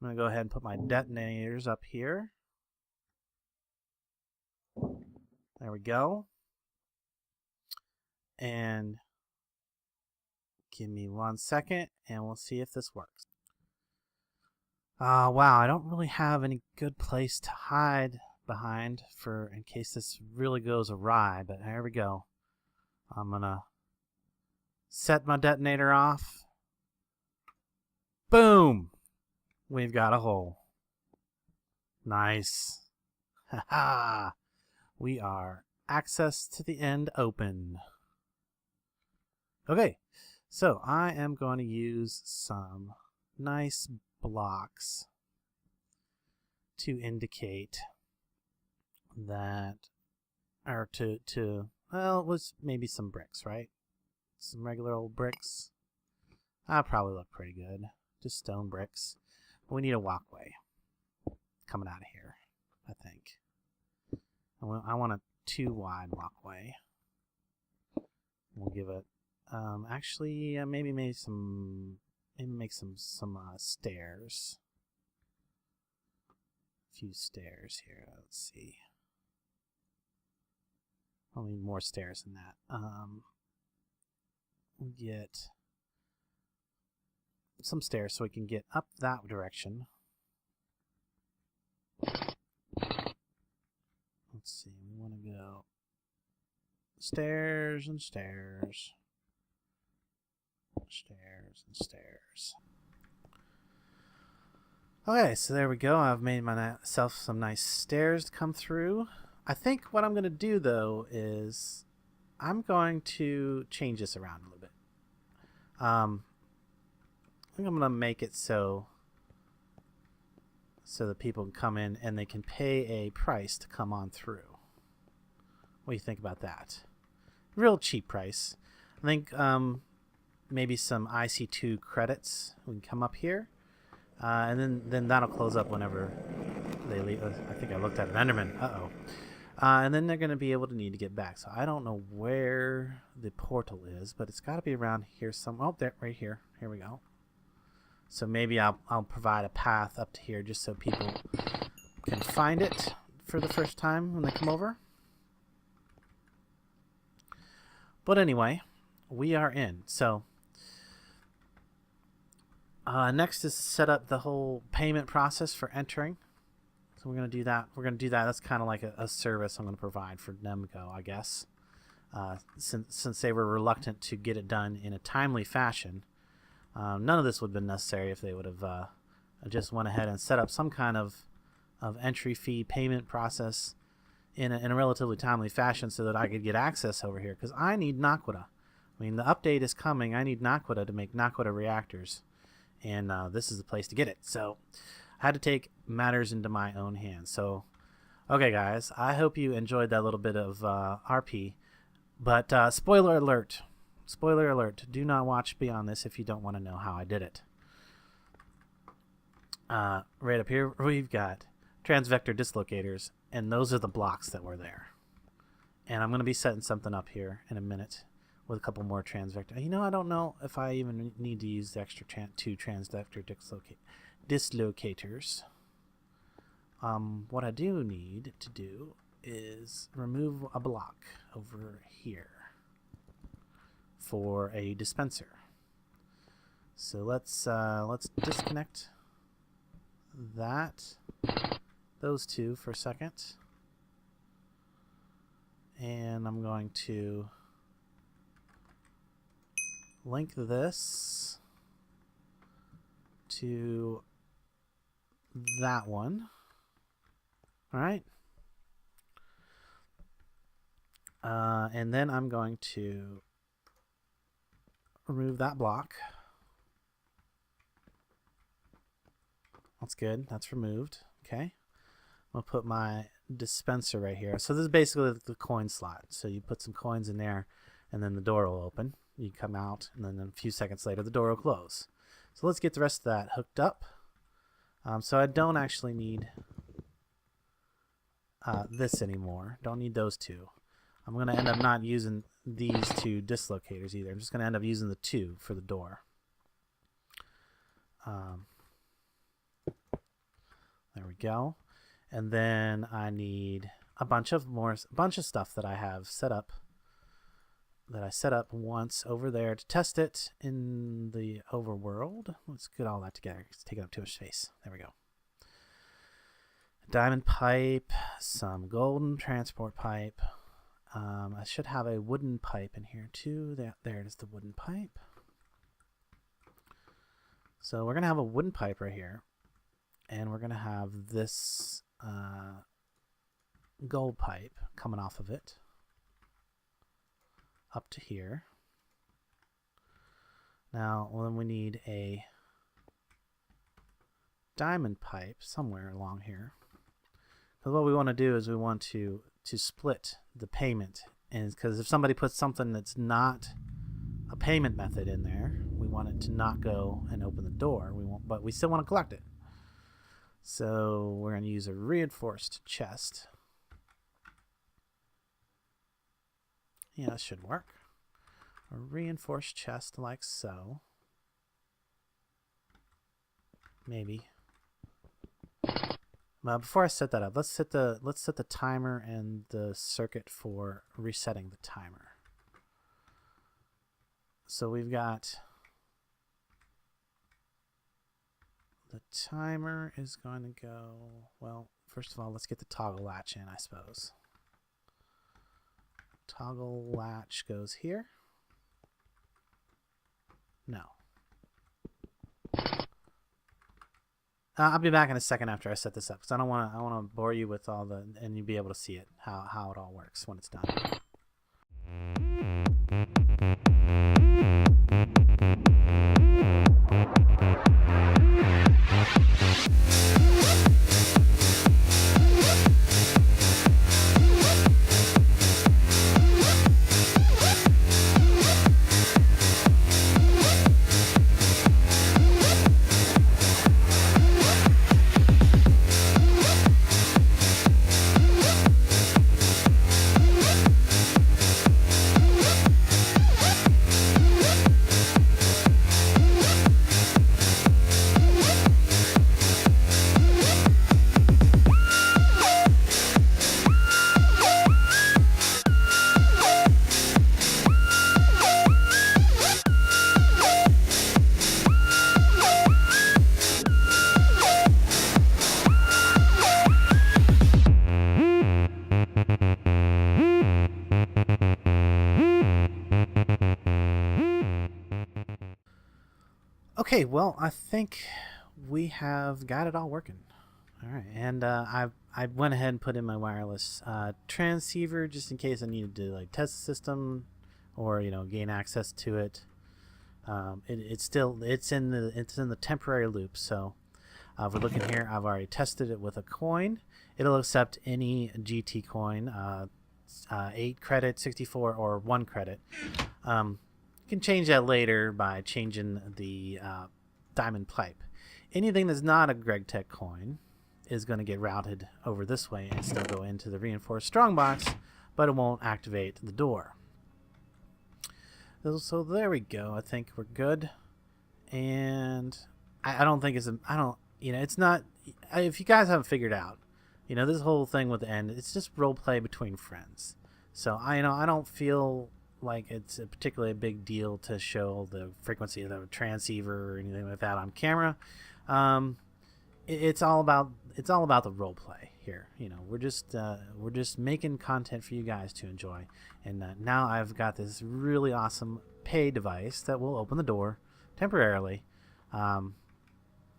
I'm going to go ahead and put my detonators up here. There we go. And give me 1 second and we'll see if this works. Wow, I don't really have any good place to hide behind in case this really goes awry, but there we go. I'm going to set my detonator off. Boom! We've got a hole. Nice. Haha. We are access to the end open. Okay, so I am going to use some nice blocks to indicate that, or well, it was maybe some bricks, right? Some regular old bricks. That'll probably look pretty good. Just stone bricks. We need a walkway coming out of here, I think. I want a 2 wide walkway. We'll give it, actually, maybe make some stairs. A few stairs here. Let's see. I'll need more stairs than that. We'll get some stairs so we can get up that direction. Let's see, we want to go stairs and stairs. Stairs and stairs. Okay, so there we go. I've made myself some nice stairs to come through. I think what I'm going to do, though, is I'm going to change this around a little bit. I think I'm going to make it so that people can come in and they can pay a price to come on through. What do you think about that? Real cheap price. I think maybe some IC2 credits. We can come up here. And then that'll close up whenever they leave. I think I looked at an Enderman. Uh-oh. And then they're going to be able to need to get back. So I don't know where the portal is, but it's got to be around here somewhere. Oh, there, right here. Here we go. So maybe I'll provide a path up to here just so people can find it for the first time when they come over. But anyway, we are in. So next is to set up the whole payment process for entering. So we're going to do that. That's kind of like a service I'm going to provide for them to go, I guess. Since they were reluctant to get it done in a timely fashion. None of this would have been necessary if they would have just went ahead and set up some kind of entry fee payment process in a relatively timely fashion so that I could get access over here. Because I need Naquadah. I mean, the update is coming. I need Naquadah to make Naquadah reactors. And this is the place to get it. So I had to take matters into my own hands. So, okay, guys. I hope you enjoyed that little bit of RP. But spoiler alert. Spoiler alert, do not watch beyond this if you don't want to know how I did it. Right up here, we've got transvector dislocators, and those are the blocks that were there. And I'm going to be setting something up here in a minute with a couple more transvector. You know, I don't know if I even need to use the extra 2 transvector dislocators. What I do need to do is remove a block over here for a dispenser. So let's disconnect those 2 for a second, and I'm going to link this to that one. All right, and then I'm going to remove that block. That's good. That's removed. Okay. I'll put my dispenser right here. So this is basically the coin slot. So you put some coins in there, and then the door will open. You come out, and then a few seconds later, the door will close. So let's get the rest of that hooked up. So I don't actually need this anymore. Don't need those 2. I'm going to end up not using these 2 dislocators either. I'm just going to end up using the 2 for the door. There we go. And then I need a bunch of stuff that I have set up. That I set up once over there to test it in the overworld. Let's get all that together. It's taking up too much space. There we go. Diamond pipe, some golden transport pipe. I should have a wooden pipe in here too. There it is, the wooden pipe. So we're going to have a wooden pipe right here. And we're going to have this gold pipe coming off of it up to here. Now, then we need a diamond pipe somewhere along here. Because what we want to do is we want to split the payment. And because if somebody puts something that's not a payment method in there, we want it to not go and open the door. But we still want to collect it. So we're going to use a reinforced chest. Yeah, that should work. A reinforced chest like so. Maybe. Before I set that up, let's set the timer and the circuit for resetting the timer. So we've got the timer is going to go, well, first of all, let's get the toggle latch in, I suppose. Toggle latch goes here. No. I'll be back in a second after I set this up, because I want to bore you with all the, and you'll be able to see it, how it all works when it's done. Okay, well, I think we have got it all working. All right, and I went ahead and put in my wireless transceiver just in case I needed to like test the system or gain access to it. It's in the temporary loop. So if we're looking here, I've already tested it with a coin. It'll accept any GT coin, 8 credit, 64, or 1 credit. You can change that later by changing the diamond pipe. Anything that's not a GregTech coin is going to get routed over this way and still go into the reinforced strongbox, but it won't activate the door. So there we go. I think we're good. And I don't think it's it's not, if you guys haven't figured out, this whole thing with the end, it's just role play between friends. So I don't feel like it's particularly a big deal to show the frequency of the transceiver or anything like that on camera. It's all about the role play here. We're just making content for you guys to enjoy. And now I've got this really awesome pay device that will open the door temporarily, and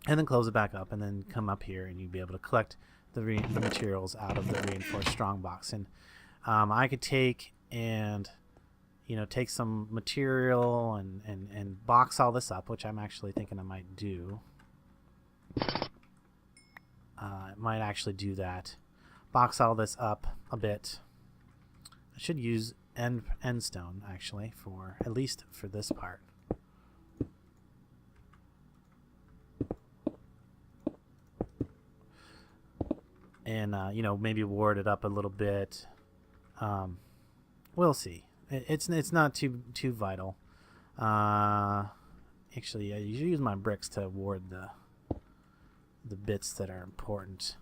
then close it back up, and then come up here, and you'll be able to collect the materials out of the reinforced strongbox. And I could take and take some material and box all this up, which I'm actually thinking I might do. I might actually do that. Box all this up a bit. I should use end stone actually for at least for this part. And maybe ward it up a little bit. We'll see. It's not too vital. Actually, I usually use my bricks to ward the bits that are important.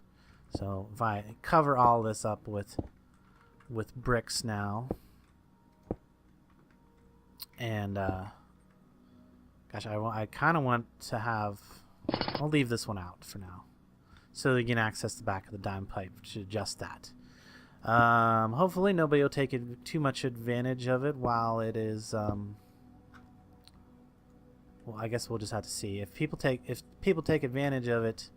So if I cover all this up with bricks now, and gosh, I kind of want to have. I'll leave this one out for now, so you can access the back of the diamond pipe to adjust that. Hopefully nobody will take too much advantage of it while it is. Well, I guess we'll just have to see if people take advantage of it,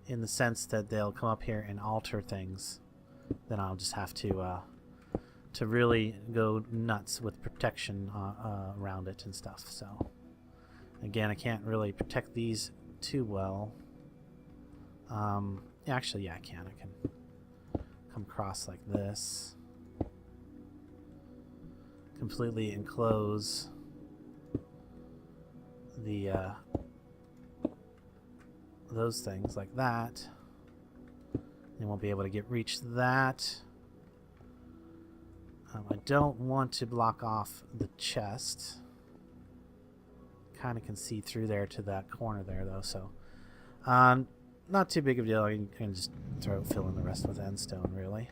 in the sense that they'll come up here and alter things. Then I'll just have to to really go nuts with protection around it and stuff. So again, I can't really protect these too well. Actually, yeah, I can. I can come across like this, completely enclose the those things like that. They won't be able to reach that. I don't want to block off the chest. Kind of can see through there to that corner there, though, so not too big of a deal. I can just fill in the rest with end stone, really.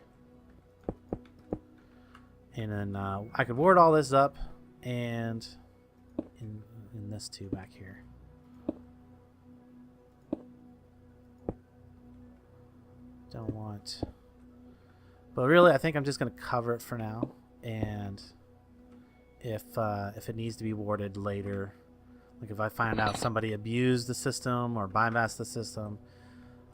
And then I could ward all this up, and in this too back here. Don't want, but really I think I'm just going to cover it for now, and if it needs to be warded later, like if I find out somebody abused the system or bypassed the system,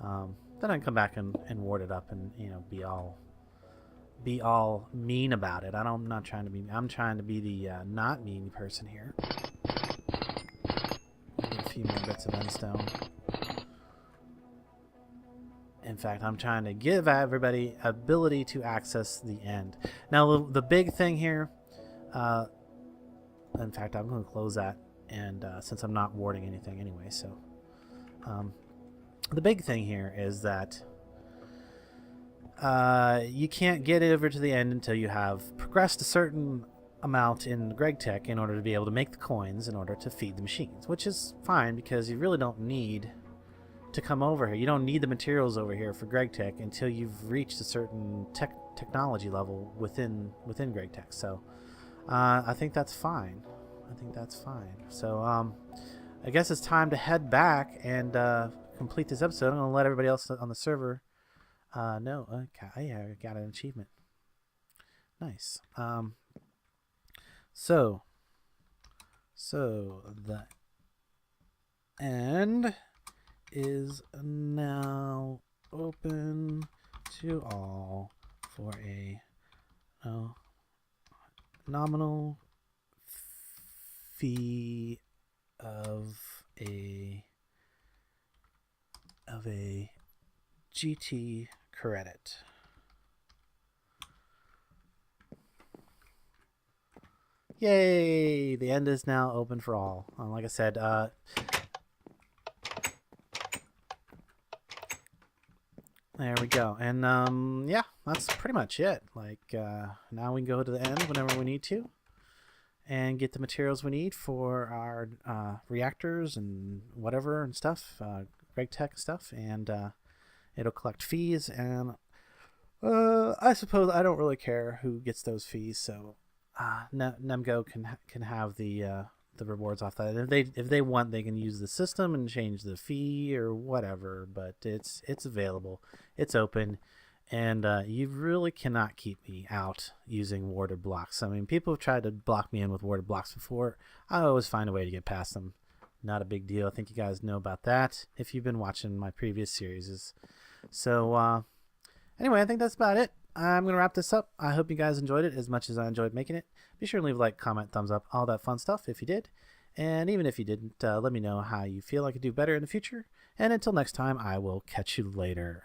then I can come back and ward it up and, you know, be all mean about it. I'm not trying to be. I'm trying to be the not mean person here. Get a few more bits of endstone. In fact, I'm trying to give everybody ability to access the end. Now, the big thing here, in fact, I'm going to close that, and since I'm not warding anything anyway, so the big thing here is that you can't get over to the end until you have progressed a certain amount in GregTech in order to be able to make the coins in order to feed the machines, which is fine because you really don't need to come over here. You don't need the materials over here for GregTech until you've reached a certain technology level within GregTech. So I think that's fine. So I guess it's time to head back and complete this episode. I'm going to let everybody else on the server know. Okay, yeah, I got an achievement. Nice. So the end is now open to all for a nominal fee of a GT credit. Yay! The end is now open for all. Like I said, there we go. And yeah, that's pretty much it. Like now we can go to the end whenever we need to and get the materials we need for our reactors and whatever and stuff, GregTech stuff, and it'll collect fees. And I suppose I don't really care who gets those fees, so Nemgo can have the rewards off that. If they want, they can use the system and change the fee or whatever. But it's available, it's open, and you really cannot keep me out using warded blocks. I mean, people have tried to block me in with warded blocks before. I always find a way to get past them. Not a big deal. I think you guys know about that if you've been watching my previous series. So anyway, I think that's about it. I'm going to wrap this up. I hope you guys enjoyed it as much as I enjoyed making it. Be sure to leave a like, comment, thumbs up, all that fun stuff if you did. And even if you didn't, let me know how you feel I could do better in the future. And until next time, I will catch you later.